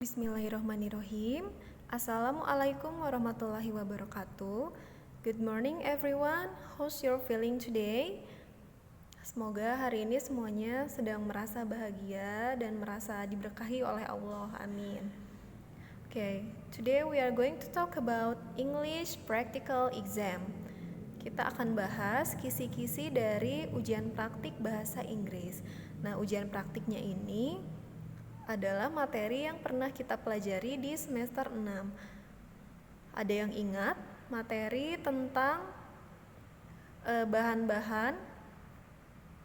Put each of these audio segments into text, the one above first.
Bismillahirrahmanirrahim. Assalamualaikum warahmatullahi wabarakatuh. Good morning everyone. How's your feeling today? Semoga hari ini semuanya sedang merasa bahagia dan merasa diberkahi oleh Allah. Amin. Okay, today we are going to talk about English practical exam. Kita akan bahas kisi-kisi dari ujian praktik bahasa Inggris. Nah, ujian praktiknya ini adalah materi yang pernah kita pelajari di semester 6. Ada yang ingat materi tentang bahan-bahan.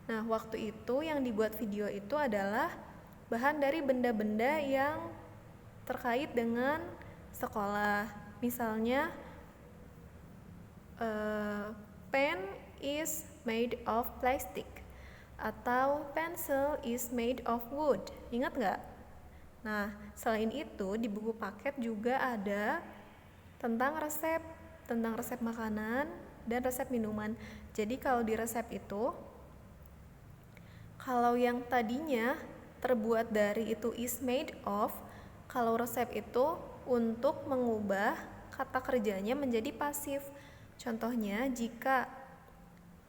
Nah, waktu itu yang dibuat video itu adalah bahan dari benda-benda yang terkait dengan sekolah. Misalnya, pen is made of plastic atau pencil is made of wood. Ingat nggak? Nah, selain itu di buku paket juga ada tentang resep makanan dan resep minuman. Jadi kalau di resep itu, kalau yang tadinya terbuat dari itu is made of, kalau resep itu untuk mengubah kata kerjanya menjadi pasif. Contohnya, jika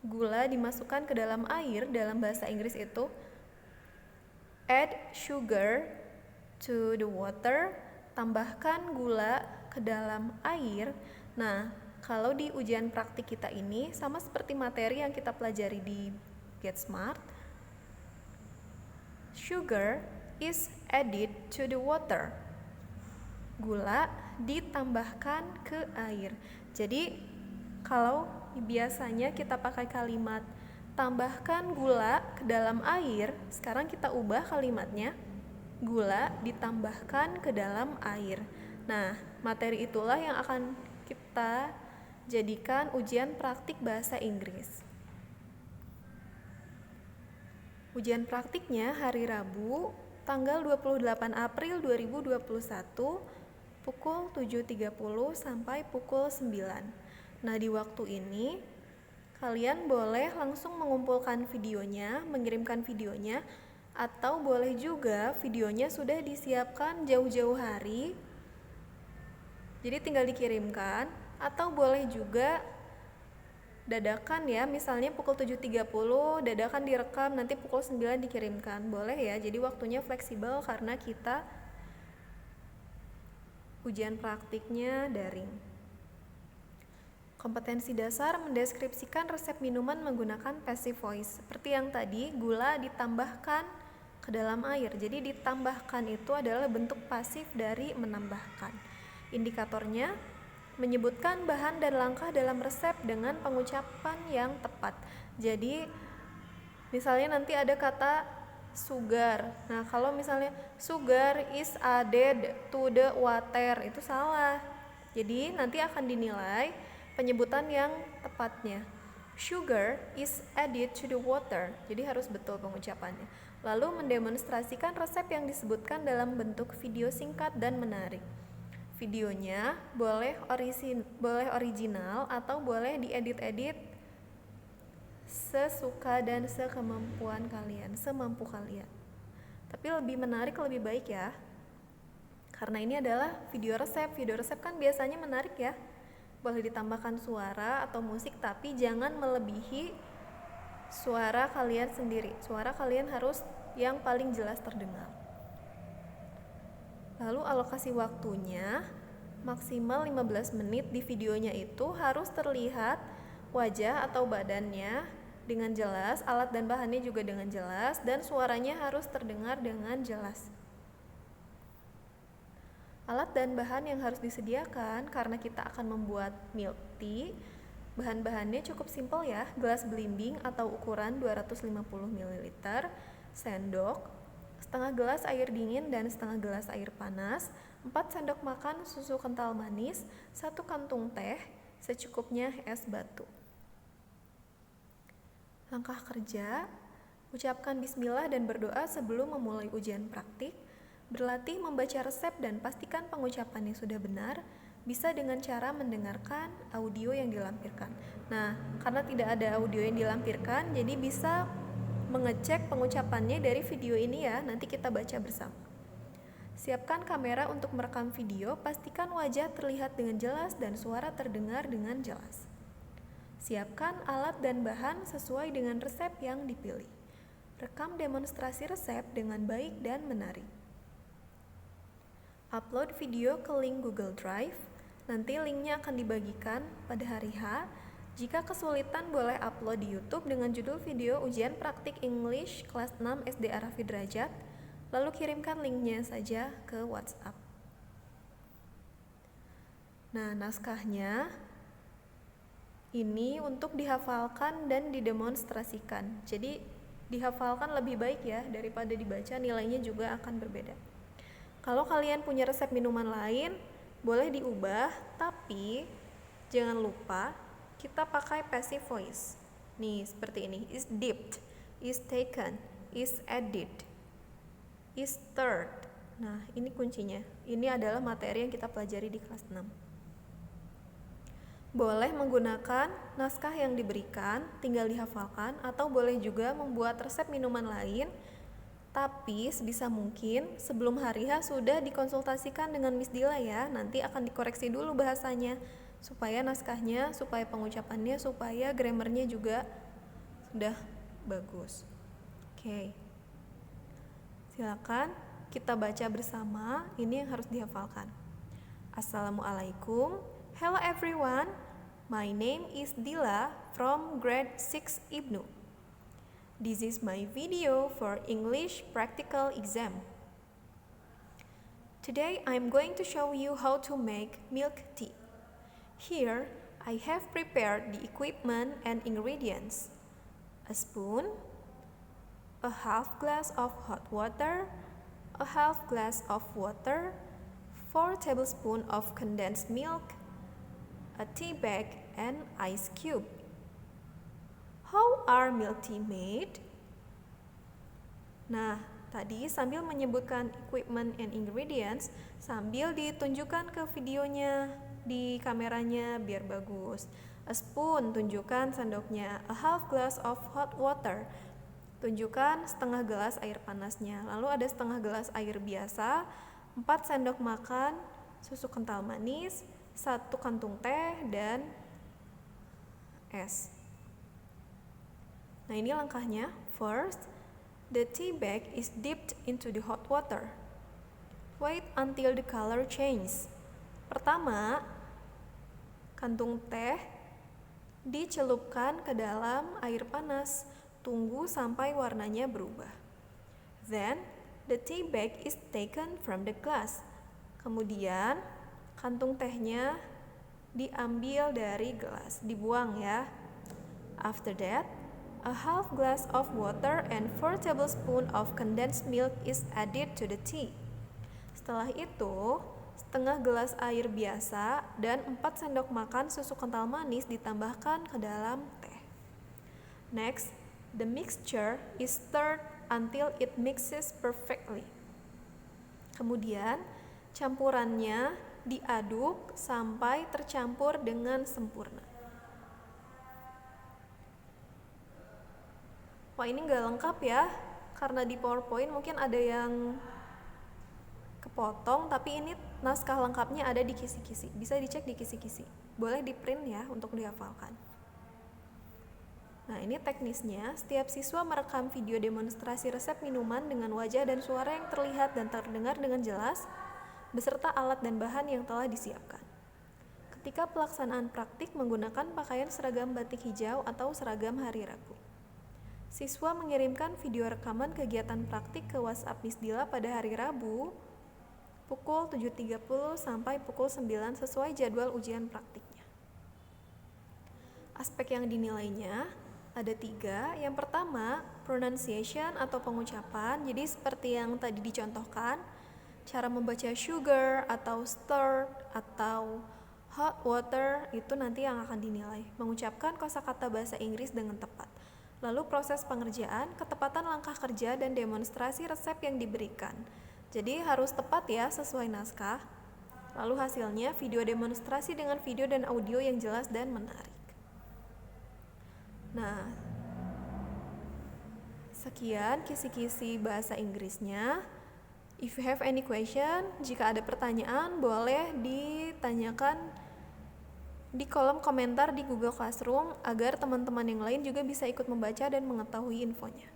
gula dimasukkan ke dalam air, dalam bahasa Inggris itu add sugar to the water, tambahkan gula ke dalam air. Nah, kalau di ujian praktik kita ini sama seperti materi yang kita pelajari di Get Smart, sugar is added to the water. Gula ditambahkan ke air. Jadi, kalau biasanya kita pakai kalimat tambahkan gula ke dalam air, sekarang kita ubah kalimatnya gula ditambahkan ke dalam air. Nah, materi itulah yang akan kita jadikan ujian praktik bahasa Inggris. Ujian praktiknya hari Rabu, tanggal 28 April 2021, pukul 7.30 sampai pukul 9. Nah, di waktu ini kalian boleh langsung mengumpulkan videonya, mengirimkan videonya, atau boleh juga videonya sudah disiapkan jauh-jauh hari, jadi tinggal dikirimkan, atau boleh juga dadakan ya, misalnya pukul 7.30 dadakan direkam, nanti pukul 9 dikirimkan, boleh ya. Jadi waktunya fleksibel karena kita ujian praktiknya daring. Kompetensi dasar mendeskripsikan resep minuman menggunakan passive voice. Seperti yang tadi, gula ditambahkan ke dalam air. Jadi ditambahkan itu adalah bentuk pasif dari menambahkan. Indikatornya menyebutkan bahan dan langkah dalam resep dengan pengucapan yang tepat. Jadi misalnya nanti ada kata sugar. Nah, kalau misalnya sugar is added to the water, itu salah. Jadi nanti akan dinilai penyebutan yang tepatnya. Sugar is added to the water. Jadi harus betul pengucapannya. Lalu mendemonstrasikan resep yang disebutkan dalam bentuk video singkat dan menarik. Videonya boleh original atau boleh diedit-edit sesuka dan sekemampuan kalian, semampu kalian. Tapi lebih menarik lebih baik ya. Karena ini adalah video resep. Video resep kan biasanya menarik ya. Boleh ditambahkan suara atau musik, tapi jangan melebihi suara kalian sendiri. Suara kalian harus yang paling jelas terdengar. Lalu alokasi waktunya maksimal 15 menit. Di videonya itu harus terlihat wajah atau badannya dengan jelas, alat dan bahannya juga dengan jelas, dan suaranya harus terdengar dengan jelas. Alat dan bahan yang harus disediakan karena kita akan membuat milk tea, bahan-bahannya cukup simpel ya, gelas belimbing atau ukuran 250 ml, sendok, setengah gelas air dingin dan setengah gelas air panas, 4 sendok makan susu kental manis, 1 kantung teh, secukupnya es batu. Langkah kerja, ucapkan bismillah dan berdoa sebelum memulai ujian praktik. Berlatih membaca resep dan pastikan pengucapannya sudah benar, bisa dengan cara mendengarkan audio yang dilampirkan. Nah, karena tidak ada audio yang dilampirkan, jadi bisa mengecek pengucapannya dari video ini ya, nanti kita baca bersama. Siapkan kamera untuk merekam video, pastikan wajah terlihat dengan jelas dan suara terdengar dengan jelas. Siapkan alat dan bahan sesuai dengan resep yang dipilih. Rekam demonstrasi resep dengan baik dan menarik. Upload video ke link Google Drive, nanti linknya akan dibagikan pada hari H. Jika kesulitan boleh upload di YouTube dengan judul video ujian praktik English kelas 6 SD Arafi Derajat, lalu kirimkan linknya saja ke WhatsApp. Nah, naskahnya ini untuk dihafalkan dan didemonstrasikan. Jadi dihafalkan lebih baik ya daripada dibaca, nilainya juga akan berbeda. Kalau kalian punya resep minuman lain, boleh diubah, tapi jangan lupa kita pakai passive voice. Nih, seperti ini. Is dipped, is taken, is added, is stirred. Nah, ini kuncinya. Ini adalah materi yang kita pelajari di kelas 6. Boleh menggunakan naskah yang diberikan, tinggal dihafalkan, atau boleh juga membuat resep minuman lain, tapi sebisa mungkin sebelum hari H sudah dikonsultasikan dengan Miss Dila ya. Nanti akan dikoreksi dulu bahasanya, supaya naskahnya, supaya pengucapannya, supaya grammarnya juga sudah bagus. Oke. Silakan kita baca bersama, ini yang harus dihafalkan. Assalamualaikum. Hello everyone, my name is Dila from grade 6 Ibnu. This is my video for English practical exam. Today I'm going to show you how to make milk tea. Here I have prepared the equipment and ingredients. A spoon, a half glass of hot water, a half glass of water, 4 tablespoons of condensed milk, a tea bag, and ice cube. How are milk tea made? Nah, tadi sambil menyebutkan equipment and ingredients, sambil ditunjukkan ke videonya di kameranya biar bagus. A spoon, tunjukkan sendoknya. A half glass of hot water, tunjukkan setengah gelas air panasnya. Lalu ada setengah gelas air biasa, 4 sendok makan susu kental manis, 1 kantung teh, dan es. Nah, ini langkahnya. First, the tea bag is dipped into the hot water. Wait until the color changes. Pertama, kantung teh dicelupkan ke dalam air panas. Tunggu sampai warnanya berubah. Then, the tea bag is taken from the glass. Kemudian, kantung tehnya diambil dari gelas, dibuang ya. After that, a half glass of water and 4 tablespoons of condensed milk is added to the tea. Setelah itu, setengah gelas air biasa dan 4 sendok makan susu kental manis ditambahkan ke dalam teh. Next, the mixture is stirred until it mixes perfectly. Kemudian, campurannya diaduk sampai tercampur dengan sempurna. Wah, ini nggak lengkap ya, karena di PowerPoint mungkin ada yang kepotong, tapi ini naskah lengkapnya ada di kisi-kisi. Bisa dicek di kisi-kisi. Boleh di print ya untuk dihafalkan. Nah, ini teknisnya. Setiap siswa merekam video demonstrasi resep minuman dengan wajah dan suara yang terlihat dan terdengar dengan jelas, beserta alat dan bahan yang telah disiapkan. Ketika pelaksanaan praktik menggunakan pakaian seragam batik hijau atau seragam hari Rabu. Siswa mengirimkan video rekaman kegiatan praktik ke WhatsApp Miss Dila pada hari Rabu pukul 7.30 sampai pukul 9 sesuai jadwal ujian praktiknya. Aspek yang dinilainya ada 3. Yang pertama, pronunciation atau pengucapan. Jadi seperti yang tadi dicontohkan, cara membaca sugar atau stir atau hot water itu nanti yang akan dinilai. Mengucapkan kosakata bahasa Inggris dengan tepat. Lalu proses pengerjaan, ketepatan langkah kerja, dan demonstrasi resep yang diberikan. Jadi harus tepat ya sesuai naskah. Lalu hasilnya video demonstrasi dengan video dan audio yang jelas dan menarik. Nah, sekian kisi-kisi bahasa Inggrisnya. If you have any question, jika ada pertanyaan boleh ditanyakan di kolom komentar di Google Classroom agar teman-teman yang lain juga bisa ikut membaca dan mengetahui infonya.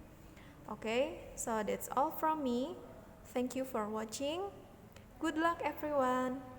Okay, so that's all from me. Thank you for watching. Good luck everyone.